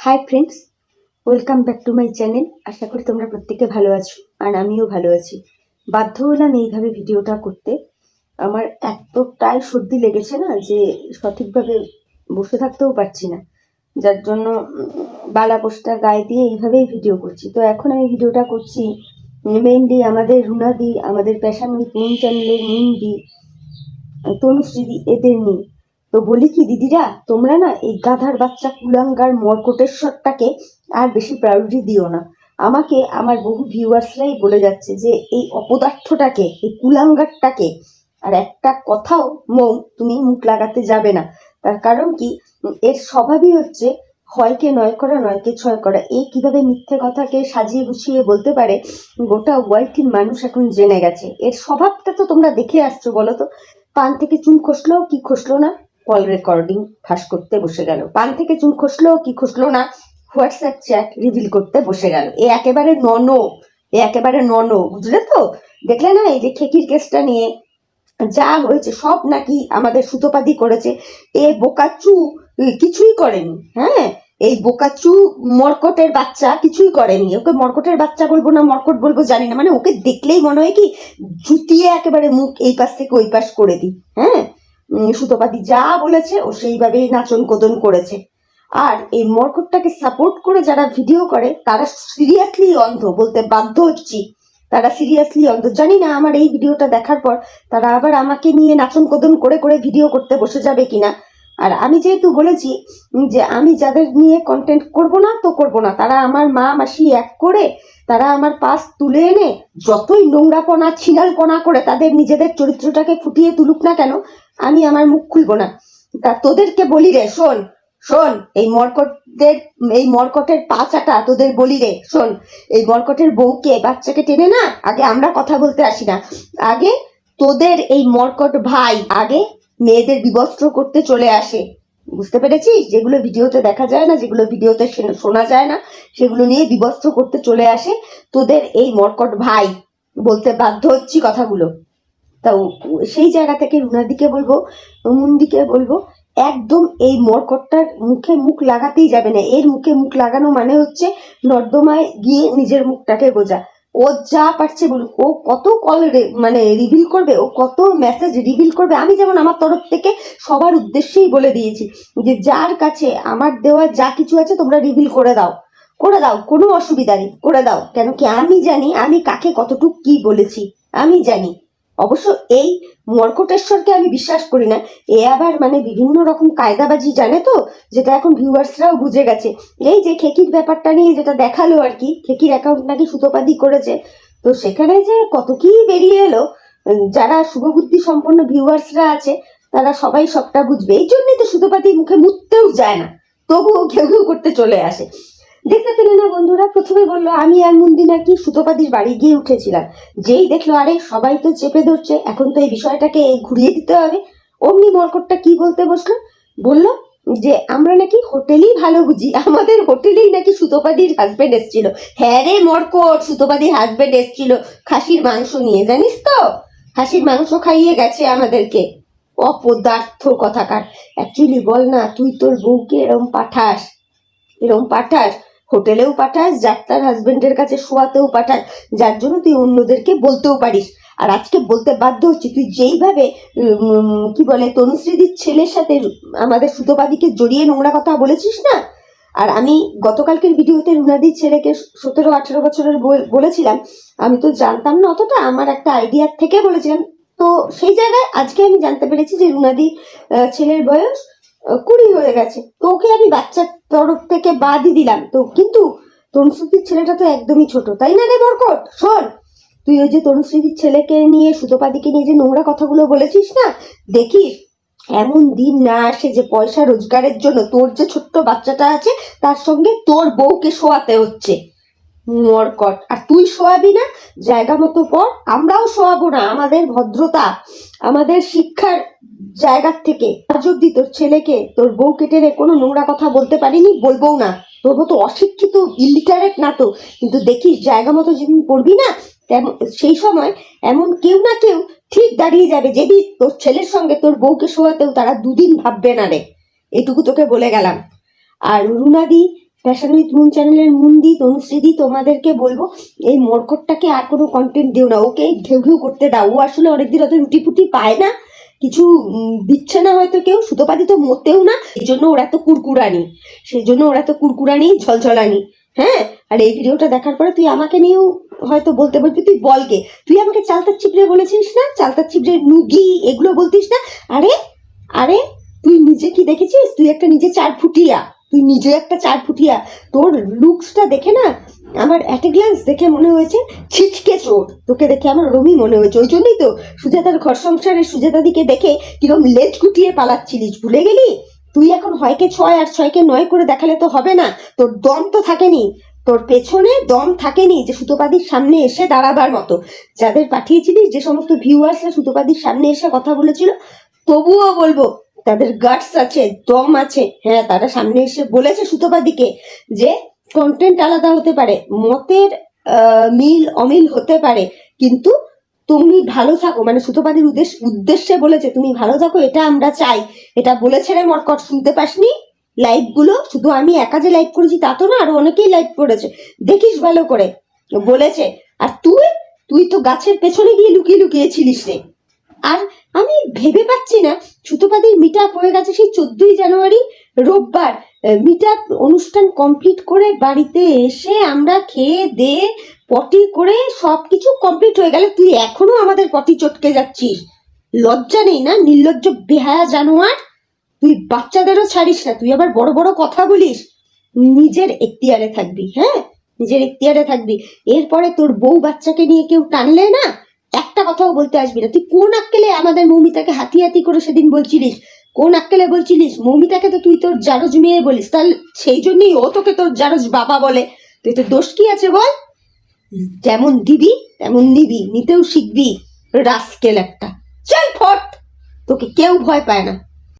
High friends, welcome back to my channel. আশা করি তোমরা প্রত্যেকে ভালো আছো, আর আমিও ভালো আছি। বাধ্য হলাম এইভাবে ভিডিওটা করতে। আমার এতটাই সর্দি লেগেছে না যে সঠিকভাবে বসে থাকতেও পারছি না, যার জন্য বালা পোস্টার গায়ে দিয়ে এইভাবেই ভিডিও করছি। তো এখন আমি ভিডিওটা করছি মেইনলি আমাদের রুনাদি, আমাদের প্যাশন উইথ মুন চ্যানেলের মুন্দি, তনুশ্রীদি, এদের নিয়ে। তো বলি কি দিদিরা, তোমরা না এই গাধার বাচ্চা কুলাঙ্গার মর্কটেশ্বরটাকে আর বেশি প্রায়োরিটি দিও না। আমাকে আমার বহু ভিউয়ার্সরাই বলে যাচ্ছে যে এই অপদার্থটাকে, এই কুলাঙ্গারটাকে আর একটা কথাও তুমি মুখ লাগাতে যাবে না। তার কারণ কি, এর স্বভাবই হচ্ছে হয়কে নয় করা, নয়কে ছয় করা। এই কিভাবে মিথ্যে কথাকে সাজিয়ে গুছিয়ে বলতে পারে গোটা ওয়ার্ল্ডের মানুষ এখন জেনে গেছে। এর স্বভাবটা তো তোমরা দেখে আসছো, বলো তো। পান থেকে চুন খসলো কি খসলো না, কল রেকর্ডিং ফাঁস করতে বসে গেল। পান থেকে চুন খসলো কি খসলো না, হোয়াটসঅ্যাপ চ্যাট রিভিল করতে বসে গেল। এ একেবারে ননো, বুঝলে তো। দেখলে না, এই যে খেকির কেসটা নিয়ে যা হয়েছে সব নাকি আমাদের সুতোপাদি করেছে। এ বোকাচু কিছুই করেনি। হ্যাঁ, এই বোকাচু মর্কটের বাচ্চা কিছুই করেনি। ওকে মর্কটের বাচ্চা বলবো না মর্কট বলবো জানি না, মানে ওকে দেখলেই মনে হয় কি জুতিয়ে একেবারে মুখ এই পাশ থেকে ওই পাশ করে দিই। হ্যাঁ, সুতোপাদি যা বলেছে ও সেইভাবেই নাচন কোদন করেছে। আর এই মর্কটটাকে সাপোর্ট করে যারা ভিডিও করে তারা সিরিয়াসলি অন্ধ, বলতে বাধ্য হচ্ছি। তারা সিরিয়াসলি অন্ধ। জানি না আমার এই ভিডিওটা দেখার পর তারা আবার আমাকে নিয়ে নাচন কোদন করে করে ভিডিও করতে বসে যাবে কিনা। আর আমি যেহেতু বলেছি যে আমি যাদের নিয়ে কন্টেন্ট করব না তো করব না, তারা আমার মা মাসি এক করে তারা আমার পাশ তুলে এনে যতই নোংরাপনা ছিনালপনা করে তাদের নিজেদের চরিত্রটাকে ফুটিয়ে তুলুক না কেন, আমি আমার মুখ খুলবো না। তা তোদেরকে বলি রে, শোন শোন, এই মর্কটের পা চাটা তোদের বলি রে, শোন। এই মর্কটের বউকে বাচ্চাকে টেনে না, আগে আমরা কথা বলতে আসি না। আগে তোদের এই মর্কট ভাই আগে মেয়েদের বিবস্ত্র করতে চলে আসে। বুঝতে পেরেছিস? যেগুলো ভিডিওতে দেখা যায় না, যেগুলো ভিডিওতে শোনা যায় না, সেগুলো নিয়ে বিবস্ত্র করতে চলে আসে তোদের এই মর্কট ভাই। বলতে বাধ্য হচ্ছি কথাগুলো। তাও সেই জায়গা থেকে রুনাদিকে বলবো, মুন্দিকে বলবো, একদম এই মর্কটটার মুখে মুখ লাগাতেই যাবে না। এর মুখে মুখ লাগানো মানে হচ্ছে নর্দমায় গিয়ে নিজের মুখটাকে গোজা। ও যা পারছে বলুক, ও কত কল মানে রিভিল করবে, ও কত মেসেজ রিভিল করবে। আমি যেমন আমার তরফ থেকে সবার উদ্দেশ্যেই বলে দিয়েছি যে যার কাছে আমার দেওয়া যা কিছু আছে তোমরা রিভিল করে দাও, কোনো অসুবিধা নেই, করে দাও। কেন কি আমি জানি আমি কাকে কতটুকু কি বলেছি, আমি জানি। অবশ্য এই মর্কটেশ্বরকে আমি বিশ্বাস করি না। এ আবার মানে বিভিন্ন রকম কায়দাবাজি জানে তো, যেটা এখন ভিউয়ার্সরাও বুঝে গেছে। এই যে খেকির ব্যাপারটা নিয়ে যেটা দেখালো আর কি, খেকির অ্যাকাউন্ট নাকি সুতোপাদি করেছে, তো সেখানে যে কত কি বেরিয়ে এলো, যারা শুভবুদ্ধি সম্পন্ন ভিউয়ার্সরা আছে তারা সবাই সবটা বুঝবে। এই জন্যই তো সুতোপাদি মুখে মুততেও যায় না, তবুও ঘেউ ঘেউ করতে চলে আসে। দেখতে পেলে না বন্ধুরা, প্রথমে বললো আমি আর মুন্দি নাকি সুতোপাদির বাড়ি গিয়ে উঠেছিলাম। যেই দেখলো আরে সবাই তো চেপে ধরছে, এখন তো এই বিষয়টাকে ঘুরিয়ে দিতে হবে, অমনি মর্কটটা কি বলতে বসলো, বললো যে আমরা নাকি হোটেলই ভালো বুঝি, আমাদের হোটেলেই নাকি সুতোপাদির হাজবেন্ড এসেছিল। হ্যাঁ রে মর্কট, সুতোপাদির হাজবেন্ড এসেছিল খাসির মাংস নিয়ে, জানিস তো, খাসির মাংস খাইয়ে গেছে আমাদেরকে। অপদার্থ কথাকার। অ্যাকচুয়ালি বল না, তুই তোর বউকে এরম পাঠাস, হোটেলেও পাঠাস, যাত্রার হাজবেন্ডের কাছে শোয়াতেও পাঠাস, যার জন্য তুই অন্যদেরকে বলতেও পারিস। আর আজকে বলতে বাধ্য হচ্ছি, তুই যেইভাবে কি বলে তনুশ্রীদির ছেলের সাথে আমাদের সুতোপাদিকে জড়িয়ে নোংরা কথা বলেছিস না। আর আমি গতকালকের ভিডিওতে রুনাদির ছেলেকে 17-18 বছরের বলেছিলাম। আমি তো জানতাম না অতটা, আমার একটা আইডিয়ার থেকে বলেছিলাম। তো সেই জায়গায় আজকে আমি জানতে পেরেছি যে রুনাদি ছেলের বয়স 20 হয়ে গেছে। তো ওকে আমি বাচ্চার তরফ থেকে বাদই দিলাম। তো কিন্তু তনুশ্রীদির ছেলেটা তো একদমই ছোট, তাই না রে মর্কট? শোন, তুই ওই যে তনুশ্রীদির ছেলেকে নিয়ে সুতোপাদিকে নিয়ে যে নোংরা কথাগুলো বলেছিস না, দেখিস এমন দিন না আসে যে পয়সা রোজগারের জন্য তোর যে ছোট্ট বাচ্চাটা আছে তার সঙ্গে তোর বউকে শোয়াতে হচ্ছে। মর্কট, আর তুই শোয়াবি না, জায়গা মতো পর, আমরাও শোয়াবো না। আমাদের ভদ্রতা, আমাদের শিক্ষার জায়গার থেকে আজ অব্দি তোর ছেলেকে, তোর বউ কেটে কোনো নোংরা কথা বলতে পারিনি, বলবোও না। তোর মতো অশিক্ষিত ইলিটারেট না তো, কিন্তু দেখিস জায়গা মতো যেদিন পড়বি না, সেই সময় এমন কেউ না কেউ ঠিক দাঁড়িয়ে যাবে, যেদিন তোর ছেলের সঙ্গে তোর বউকে শোয়াতেও তারা দুদিন ভাববে না রে। এটুকু তোকে বলে গেলাম। আর রুনাদি ফ্যাশন উইথ মুন চ্যানেলের মুন্দি তনুশ্রীদি তোমাদেরকে বলবো, এই মরকটটাকে আর কোনো কন্টেন্ট দিও না, ওকে ঘেউ ঘেউ করতে দাও। ও আসলে অনেকদিন অত রুটি ফুটি পায় না, কিছু দিচ্ছে না হয়তো কেউ, সুতোপাতি তো মতেও না, এই জন্য ওরা তো কুরকুরানি, সেই জন্য ওরা তো কুরকুরানি ঝলঝলানি। হ্যাঁ, আর এই ভিডিওটা দেখার পরে তুই আমাকে নিয়েও হয়তো বলতে বলবি, তুই বলকে, তুই আমাকে চালতার চিপড়ে বলেছিস না, চালতার চিপড়ে নুগি এগুলো বলতিস না। আরে আরে তুই নিজে কি দেখেছিস? তুই একটা নিজে 4 ফুটিয়া, তুই নিজে একটা 4 ফুটিয়া। তোর লুকসটা দেখে না আমার অ্যাট এ গ্ল্যান্স দেখে মনে হয়েছে ছিচকে চোর, তোকে দেখে আমার রমি মনে হয়েছে। ওই জন্যই তো সুজাতার ঘর সংসারে সুজাতাদিকে দেখে কিরম লেজ গুটিয়ে পালাচ্ছিলিস, ভুলে গেলি? তুই এখন হয়কে 6 আর 6কে 9 করে দেখালে তো হবে না, তোর দম তো থাকেনি, তোর পেছনে দম থাকেনি যে সুতোপাদির সামনে এসে দাঁড়াবার মতো। যাদের পাঠিয়েছিলিস, যে সমস্ত ভিউয়ার্সরা সুতোপাদির সামনে এসে কথা বলেছিল, তবুও বলবো তাদের গাটস আছে, দম আছে। হ্যাঁ, তারা সামনে এসে বলেছে সুতোপাদিকে যে কন্টেন্ট আলাদা হতে পারে, মতের মিল অমিল হতে পারে, কিন্তু তুমি ভালো থাকো, মানে সুতোপাদির উদ্দেশ্যে বলেছে তুমি ভালো থাকো, এটা আমরা চাই। এটা বলেছে রে মরকট, শুনতে পাসনি? লাইভ গুলো শুধু আমি একা যে লাইভ করেছি তা তো না, আরো অনেকেই লাইভ করেছে, দেখিস ভালো করে, বলেছে। আর তুই তুই তো গাছের পেছনে গিয়ে লুকিয়ে লুকিয়েছিলিস রে। আর আমি ভেবে পাচ্ছি না, সুতোপাদির মিট আপ হয়ে গেছে সেই 14ই জানুয়ারি রোববার, মিট আপ অনুষ্ঠান কমপ্লিট করে বাড়িতে এসে আমরা খেয়ে দিয়ে পটি করে সবকিছু কমপ্লিট হয়ে গেলে তুই এখনো আমাদের পটি চটকে যাচ্ছিস। লজ্জা নেই না? নির্লজ্জ বেহায়া জানোয়ার, তুই বাচ্চাদেরও ছাড়িস না, তুই আবার বড় বড় কথা বলিস। নিজের এখতিয়ারে থাকবি, হ্যাঁ, নিজের এখতিয়ারে থাকবি। এরপরে তোর বউ বাচ্চাকে নিয়ে কেউ টানলে না, একটা কথাও বলতে আসবি না। তুই কোন আক্কেলে আমাদের মৌমিতাকে হাতি হাতি করে সেদিন বলছিলিস? কোন আক্কেলে বলছিলিস? মৌমিতাকে তো তুই তোর জারজ মেয়ে বলিস, তাহলে সেই জন্যই ও তোকে তোর জারজ বাবা বলে। তুই তো দোষ কি আছে বল? যেমন দিবি তেমন নিবি, নিতেও শিখবি। রাস্কেল একটা, চল ফট, তোকে কেউ ভয় পায় না।